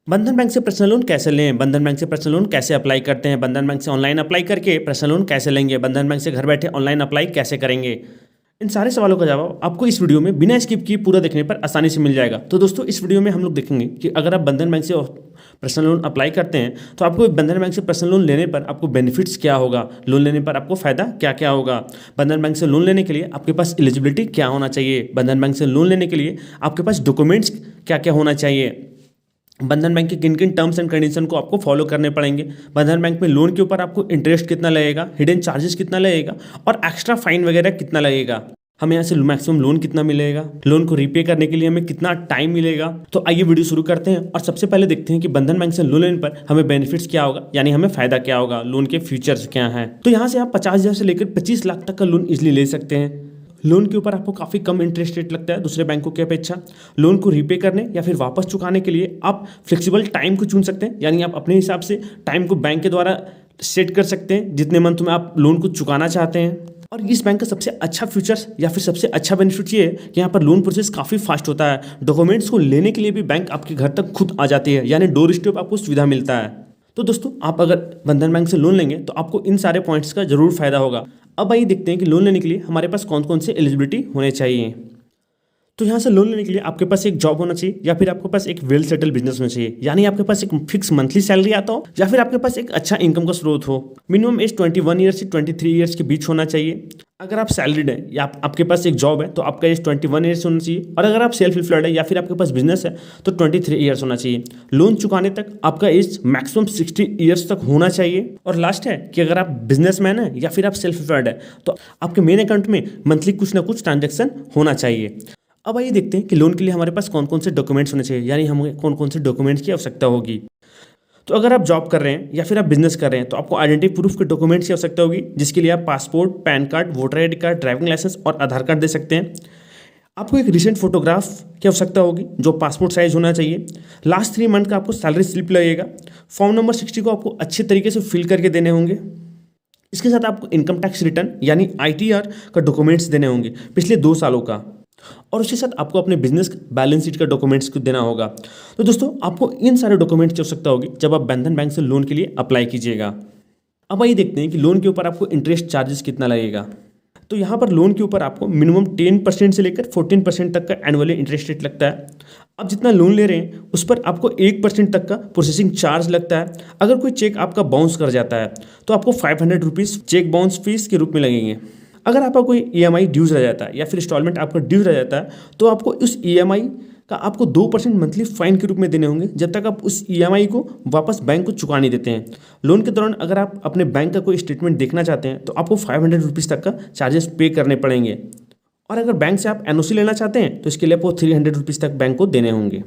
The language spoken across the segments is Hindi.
बंधन बैंक से पर्सनल लोन कैसे लें, बंधन बैंक से पर्सनल लोन कैसे अप्लाई करते हैं, बंधन बैंक से ऑनलाइन अप्लाई करके पर्सनल लोन कैसे लेंगे, बंधन बैंक से घर बैठे ऑनलाइन अप्लाई कैसे करेंगे। इन सारे सवालों का जवाब आपको इस वीडियो में बिना स्किप किए पूरा देखने पर आसानी से मिल जाएगा। तो दोस्तों, इस वीडियो में हम लोग देखेंगे कि अगर आप बंधन बैंक से पर्सनल लोन अप्लाई करते हैं तो आपको बंधन बैंक से पर्सनल लोन लेने पर आपको बेनिफिट्स क्या होगा, लोन लेने पर आपको फ़ायदा क्या क्या होगा, बंधन बैंक से लोन लेने के लिए आपके पास एलिजिबिलिटी क्या होना चाहिए, बंधन बैंक से लोन लेने के लिए आपके पास डॉक्यूमेंट्स क्या क्या होना चाहिए, बंधन बैंक के किन किन टर्म्स एंड कंडीशन को आपको फॉलो करने पड़ेंगे, बंधन बैंक में लोन के ऊपर आपको इंटरेस्ट कितना लगेगा, हिडन चार्जेस कितना लगेगा और एक्स्ट्रा फाइन वगैरह कितना लगेगा, हमें यहाँ से मैक्सिमम लोन कितना मिलेगा, लोन को रीपे करने के लिए हमें कितना टाइम मिलेगा। तो आइए वीडियो शुरू करते हैं और सबसे पहले देखते हैं कि बंधन बैंक से लोन लेने पर हमें बेनिफिट्स क्या होगा, यानी हमें फायदा क्या होगा, लोन के फीचर्स क्या हैं। तो यहाँ से आप 50,000 से लेकर 25 लाख तक का लोन इजिली ले सकते हैं। लोन के ऊपर आपको काफ़ी कम इंटरेस्ट रेट लगता है दूसरे बैंकों की अपेक्षा। लोन को रीपे करने या फिर वापस चुकाने के लिए आप फ्लेक्सिबल टाइम को चुन सकते हैं, यानी आप अपने हिसाब से टाइम को बैंक के द्वारा सेट कर सकते हैं जितने मंथ में आप लोन को चुकाना चाहते हैं। और इस बैंक का सबसे अच्छा फीचर्स या फिर सबसे अच्छा बेनिफिट ये है कि यहाँ पर लोन प्रोसेस काफ़ी फास्ट होता है। डॉक्यूमेंट्स को लेने के लिए भी बैंक आपके घर तक खुद आ जाती है, यानी डोर स्टेप आपको सुविधा मिलता है। तो दोस्तों, आप अगर बंधन बैंक से लोन लेंगे तो आपको इन सारे पॉइंट्स का जरूर फायदा होगा। अब आइए देखते हैं कि लोन लेने के लिए हमारे पास कौन कौन से एलिजिबिलिटी होने चाहिए। तो यहाँ से लोन लेने के लिए आपके पास एक जॉब होना चाहिए या फिर आपके पास एक वेल सेटल बिजनेस होना चाहिए, यानी आपके पास एक फिक्स मंथली सैलरी आता हो या फिर आपके पास एक अच्छा इनकम का स्रोत हो। मिनिमम एज 21 ईयर्स से 23 ईयर्स के बीच होना चाहिए। अगर आप सैलरीड है या आपके पास एक जॉब है तो आपका एज 21 ईयर्स होना चाहिए, और अगर आप सेल्फ एम्प्लॉयड है या फिर आपके पास बिजनेस है तो 23 ईयर्स होना चाहिए। लोन चुकाने तक आपका एज मैक्सिमम 60 ईयर्स तक होना चाहिए। और लास्ट है कि अगर आप बिजनेसमैन है या फिर आप सेल्फ एम्प्लॉयड है तो आपके मेन अकाउंट में मंथली कुछ ना कुछ ट्रांजेक्शन होना चाहिए। अब आइए देखते हैं कि लोन के लिए हमारे पास कौन कौन से डॉक्यूमेंट्स होने चाहिए, यानी हमें कौन कौन से डॉक्यूमेंट्स की आवश्यकता होगी। तो अगर आप जॉब कर रहे हैं या फिर आप बिजनेस कर रहे हैं तो आपको आइडेंटिटी प्रूफ के डॉक्यूमेंट्स की आवश्यकता होगी, जिसके लिए आप passport, PAN card, voter I D card, driving licence और आधार कार्ड दे सकते हैं। आपको एक रिसेंट फोटोग्राफ की आवश्यकता होगी जो पासपोर्ट साइज होना चाहिए। लास्ट 3 मंथ का आपको सैलरी स्लिप लगेगा। फॉर्म नंबर 60 को आपको अच्छे तरीके से फिल करके देने होंगे। इसके साथ आपको इनकम टैक्स रिटर्न यानी ITR का डॉक्यूमेंट्स देने होंगे पिछले 2 सालों का, और उसके साथ आपको अपने बिजनेस बैलेंस शीट का डॉक्यूमेंट्स को देना होगा। तो दोस्तों, आपको इन सारे डॉक्यूमेंट्स की आवश्यकता होगी जब आप बंधन बैंक से लोन के लिए अप्लाई कीजिएगा। अब आइए देखते हैं कि लोन के ऊपर आपको इंटरेस्ट चार्जेस कितना लगेगा। तो यहाँ पर लोन के ऊपर आपको मिनिमम 10% से लेकर 14% तक का एनुअली इंटरेस्ट रेट लगता है। अब जितना लोन ले रहे हैं उस पर आपको 1% तक का प्रोसेसिंग चार्ज लगता है। अगर कोई चेक आपका बाउंस कर जाता है तो आपको 500 रुपीज़ चेक बाउंस फीस के रूप में लगेंगे। अगर आपका कोई EMI ड्यूज रह जाता है या फिर इंस्टॉलमेंट आपका ड्यूज रह जाता है तो आपको उस EMI का आपको 2% मंथली फाइन के रूप में देने होंगे जब तक आप उस EMI को वापस बैंक को चुका नहीं देते हैं। लोन के दौरान अगर आप अपने बैंक का कोई स्टेटमेंट देखना चाहते हैं तो आपको 500 रुपीज़ तक का चार्जेस पे करने पड़ेंगे, और अगर बैंक से आप NOC लेना चाहते हैं तो इसके लिए आपको 300 रुपीज़ तक बैंक को देने होंगे।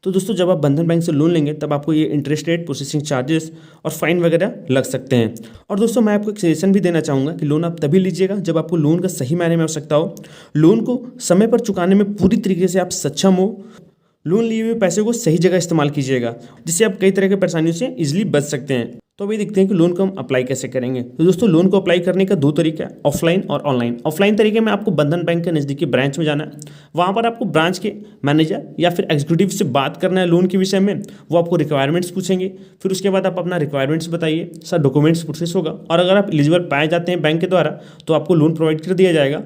तो दोस्तों, जब आप बंधन बैंक से लोन लेंगे तब आपको ये इंटरेस्ट रेट, प्रोसेसिंग चार्जेस और फाइन वगैरह लग सकते हैं। और दोस्तों, मैं आपको एक सजेशन भी देना चाहूँगा कि लोन आप तभी लीजिएगा जब आपको लोन का सही मायने में आवश्यकता हो, लोन को समय पर चुकाने में पूरी तरीके से आप सक्षम हो। लोन लिए हुए पैसे को सही जगह इस्तेमाल कीजिएगा, जिससे आप कई तरह की परेशानियों से इजीली बच सकते हैं। तो अभी देखते हैं कि लोन को हम अप्लाई कैसे करेंगे। तो दोस्तों, लोन को अप्लाई करने का 2 तरीका है, ऑफलाइन और ऑनलाइन। ऑफलाइन तरीके में आपको बंधन बैंक के नज़दीकी ब्रांच में जाना है। वहाँ पर आपको ब्रांच के मैनेजर या फिर एग्जीक्यूटिव से बात करना है लोन के विषय में। वो आपको रिक्वायरमेंट्स पूछेंगे, फिर उसके बाद आप अपना रिक्वायरमेंट्स बताइए, सर डॉक्यूमेंट्स प्रोसेस होगा, और अगर आप एलिजिबल पाए जाते हैं बैंक के द्वारा तो आपको लोन प्रोवाइड कर दिया जाएगा।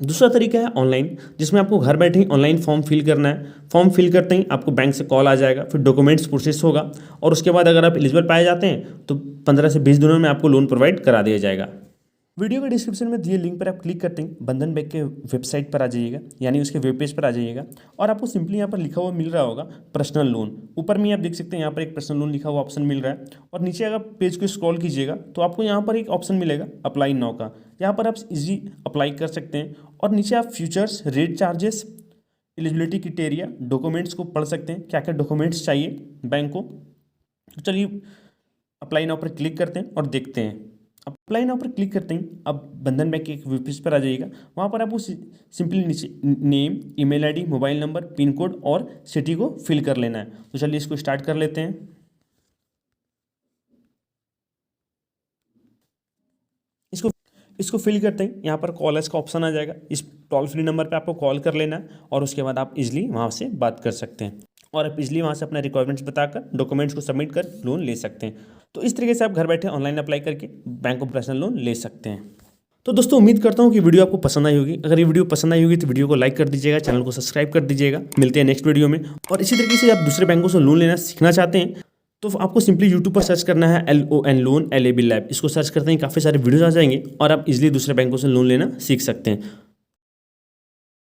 दूसरा तरीका है ऑनलाइन, जिसमें आपको घर बैठे ही ऑनलाइन फॉर्म फिल करना है। फॉर्म फिल करते ही आपको बैंक से कॉल आ जाएगा, फिर डॉक्यूमेंट्स प्रोसेस होगा, और उसके बाद अगर आप एलिजिबल पाए जाते हैं तो 15 से 20 दिनों में आपको लोन प्रोवाइड करा दिया जाएगा। वीडियो के डिस्क्रिप्शन में दिए लिंक पर आप क्लिक करते ही बंधन बैंक के वेबसाइट पर आ जाइएगा, यानी उसके वेब पेज पर आ जाइएगा, और आपको सिंपली यहाँ पर लिखा हुआ मिल रहा होगा पर्सनल लोन। ऊपर में आप देख सकते हैं यहाँ पर एक पर्सनल लोन लिखा हुआ ऑप्शन मिल रहा है, और नीचे अगर पेज को स्क्रॉल कीजिएगा तो आपको यहाँ पर एक ऑप्शन मिलेगा अप्लाई नाउ का। यहाँ पर आप इजी अप्लाई कर सकते हैं, और नीचे आप futures, rate, charges, eligibility criteria, documents को पढ़ सकते हैं, क्या क्या डॉक्यूमेंट्स चाहिए बैंक को। तो चलिए अप्लाई नाउ पर क्लिक करते हैं और देखते हैं। अप्लाई नाउ पर क्लिक करते ही अब बंधन बैंक के एक वेब पेज पर आ जाइएगा। वहाँ पर आपको सिंपली नीचे name, email ID, mobile number, pin code और सिटी को फिल कर लेना है। तो चलिए इसको स्टार्ट कर लेते हैं। इसको फिल करते ही यहाँ पर कॉलर्स का ऑप्शन आ जाएगा। इस टोल फ्री नंबर पे आपको कॉल कर लेना है, और उसके बाद आप इजीली वहाँ से बात कर सकते हैं। और आप इजीली वहाँ से अपना रिक्वायरमेंट्स बताकर डॉक्यूमेंट्स को सबमिट कर लोन ले सकते हैं। तो इस तरीके से आप घर बैठे ऑनलाइन अप्लाई करके बैंक ऑफ पर्सनल लोन ले सकते हैं। तो दोस्तों उम्मीद करता हूँ कि वीडियो आपको पसंद आई होगी। अगर ये वीडियो पसंद आई होगी तो वीडियो को लाइक कर दीजिएगा, चैनल को सब्सक्राइब कर दीजिएगा। मिलते हैं नेक्स्ट वीडियो में। और इसी तरीके से आप दूसरे बैंकों से लोन लेना सीखना चाहते हैं तो आपको सिंपली यूट्यूब पर सर्च करना है LON लोन LAB लैब। इसको सर्च करते ही काफ़ी सारे वीडियोज आ जाएंगे और आप इजीली दूसरे बैंकों से लोन लेना सीख सकते हैं।